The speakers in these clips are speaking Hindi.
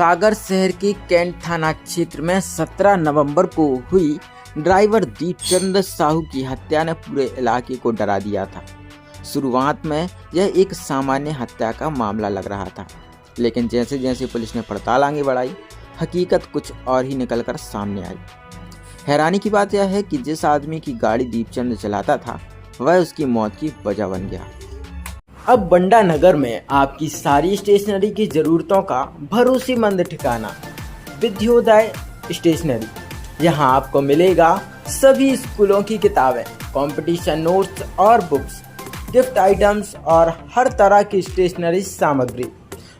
सागर शहर के कैंट थाना क्षेत्र में 17 नवंबर को हुई ड्राइवर दीपचंद साहू की हत्या ने पूरे इलाके को डरा दिया था। शुरुआत में यह एक सामान्य हत्या का मामला लग रहा था, लेकिन जैसे जैसे पुलिस ने पड़ताल आगे बढ़ाई, हकीकत कुछ और ही निकलकर सामने आई। हैरानी की बात यह है कि जिस आदमी की गाड़ी दीपचंद चलाता था, वह उसकी मौत की वजह बन गया। अब बंडा नगर में आपकी सारी स्टेशनरी की ज़रूरतों का भरोसेमंद ठिकाना विद्योदय स्टेशनरी। यहाँ आपको मिलेगा सभी स्कूलों की किताबें, कंपटीशन नोट्स और बुक्स, गिफ्ट आइटम्स और हर तरह की स्टेशनरी सामग्री,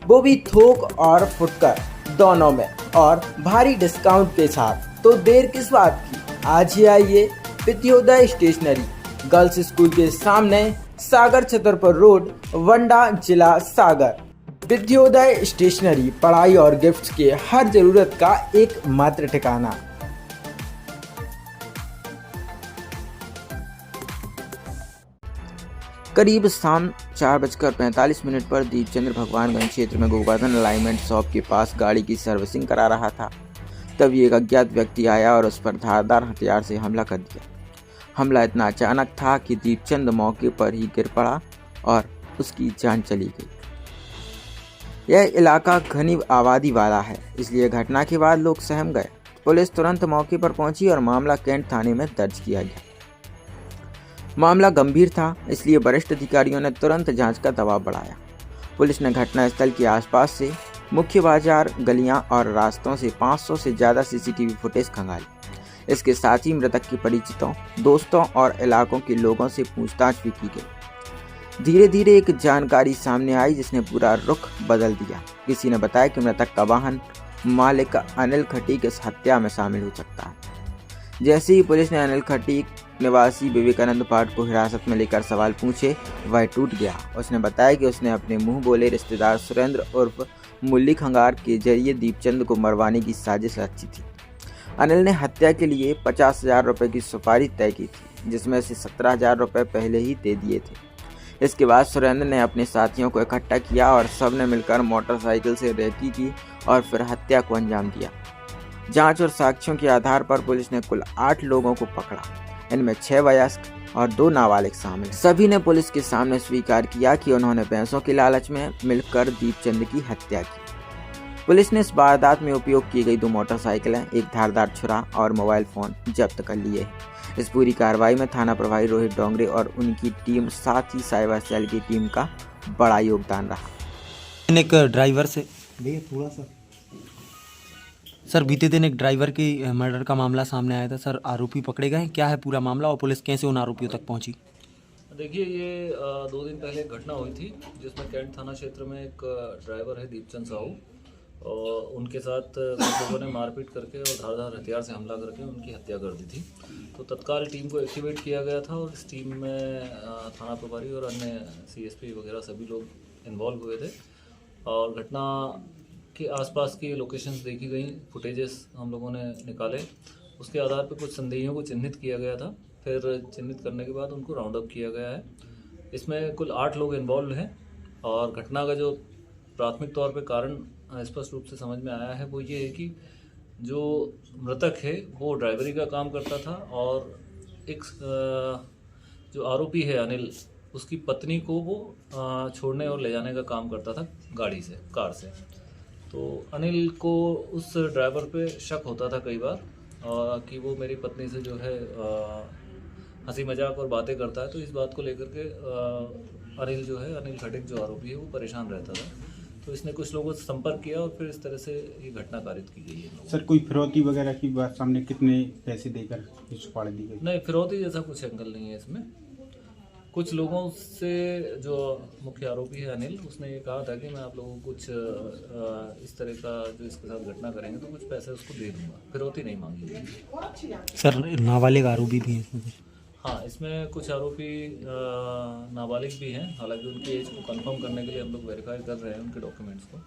वो भी थोक और फुटकर दोनों में, और भारी डिस्काउंट के साथ। तो देर किस बात की, आज ही आइए विद्योदय स्टेशनरी, गर्ल्स स्कूल के सामने, सागर छतरपुर रोड, वंडा, जिला सागर। विद्योदय स्टेशनरी पढ़ाई और गिफ्ट्स के हर जरूरत का एक मात्र ठिकाना। करीब शाम 4:45 पर दीपचंद्र भगवानगंज क्षेत्र में गोवर्धन अलाइनमेंट शॉप के पास गाड़ी की सर्विसिंग करा रहा था। तभी एक अज्ञात व्यक्ति आया और उस पर धारदार हथियार से हमला कर दिया। हमला इतना अचानक था कि दीपचंद मौके पर ही गिर पड़ा और उसकी जान चली गई। यह इलाका घनी आबादी वाला है, इसलिए घटना के बाद लोग सहम गए। पुलिस तुरंत मौके पर पहुंची और मामला कैंट थाने में दर्ज किया गया। मामला गंभीर था, इसलिए वरिष्ठ अधिकारियों ने तुरंत जांच का दबाव बढ़ाया। पुलिस ने घटनास्थल के आसपास से मुख्य बाजार, गलियां और रास्तों से 500 से ज़्यादा सीसीटीवी फुटेज खंगाली। इसके साथ ही मृतक के परिचितों, दोस्तों और इलाकों के लोगों से पूछताछ भी की गई। धीरे धीरे एक जानकारी सामने आई जिसने पूरा रुख बदल दिया। किसी ने बताया कि मृतक का वाहन मालिक अनिल खटीक इस हत्या में शामिल हो सकता है। जैसे ही पुलिस ने अनिल खटीक निवासी विवेकानंद पार्क को हिरासत में लेकर सवाल पूछे, वह टूट गया। उसने बताया कि उसने अपने मुंह बोले रिश्तेदार सुरेंद्र उर्फ मुल्ली खंगार के जरिए दीपचंद को मरवाने की साजिश रची थी। अनिल ने हत्या के लिए 50,000 रुपये की सुपारी तय की थी, जिसमें से 17,000 रुपये पहले ही दे दिए थे। इसके बाद सुरेंद्र ने अपने साथियों को इकट्ठा किया और सब ने मिलकर मोटरसाइकिल से रेकी की और फिर हत्या को अंजाम दिया। जांच और साक्ष्यों के आधार पर पुलिस ने कुल 8 लोगों को पकड़ा। इनमें 6 वयस्क और 2 नाबालिग शामिल। सभी ने पुलिस के सामने स्वीकार किया कि उन्होंने पैसों के लालच में मिलकर दीपचंद की हत्या की। पुलिस ने इस वारदात में उपयोग की गई 2 मोटरसाइकिलें, एक धारदार छुरा और मोबाइल फोन जब्त कर लिए हैं। इस पूरी कार्रवाई में थाना प्रभारी रोहित डोंगरे और उनकी टीम, साथ ही साइबर सेल की टीम का बड़ा योगदान रहा। एक ड्राइवर से थोड़ा सा सर, बीते दिन एक ड्राइवर की मर्डर का मामला सामने आया था सर, आरोपी पकड़े गए, क्या है पूरा मामला और पुलिस कैसे उन आरोपियों तक पहुंची? देखिए, ये 2 दिन पहले एक घटना हुई थी जिसमें कैंट थाना क्षेत्र में एक ड्राइवर है दीपचंद साहू, और उनके साथ कुछ लोगों ने मारपीट करके और धारदार हथियार से हमला करके उनकी हत्या कर दी थी। तो तत्काल टीम को एक्टिवेट किया गया था और इस टीम में थाना प्रभारी और अन्य सीएसपी वगैरह सभी लोग इन्वॉल्व हुए थे। और घटना के आसपास की लोकेशंस देखी गई, फुटेजेस हम लोगों ने निकाले, उसके आधार पर कुछ संदेहियों को चिन्हित किया गया था। फिर चिन्हित करने के बाद उनको राउंड अप किया गया है। इसमें कुल 8 लोग इन्वॉल्व हैं और घटना का जो प्राथमिक तौर पे कारण स्पष्ट रूप से समझ में आया है वो ये है कि जो मृतक है वो ड्राइवरी का काम करता था और एक जो आरोपी है अनिल, उसकी पत्नी को वो छोड़ने और ले जाने का काम करता था गाड़ी से, कार से। तो अनिल को उस ड्राइवर पे शक होता था कई बार कि वो मेरी पत्नी से जो है हंसी मजाक और बातें करता है। तो इस बात को लेकर के अनिल जो है, अनिल खटीक जो आरोपी है, वो परेशान रहता था। तो इसने कुछ लोगों से संपर्क किया और फिर इस तरह से ये घटना कारित की गई है। सर, कोई फिरौती वगैरह की बात सामने, कितने पैसे देकर सुपारी दी गई? नहीं, फिरौती जैसा कुछ एंगल नहीं है इसमें। कुछ लोगों से जो मुख्य आरोपी है अनिल, उसने ये कहा था कि मैं आप लोगों को कुछ इस तरह का जो इसके साथ घटना करेंगे तो कुछ पैसे उसको दे दूंगा, फिरौती नहीं मांगी। सर, नाबालिग आरोपी भी हैं इसमें? हाँ, इसमें कुछ आरोपी नाबालिग भी हैं। हालांकि उनकी एज को कंफर्म करने के लिए हम लोग वेरीफाई कर रहे हैं उनके डॉक्यूमेंट्स को।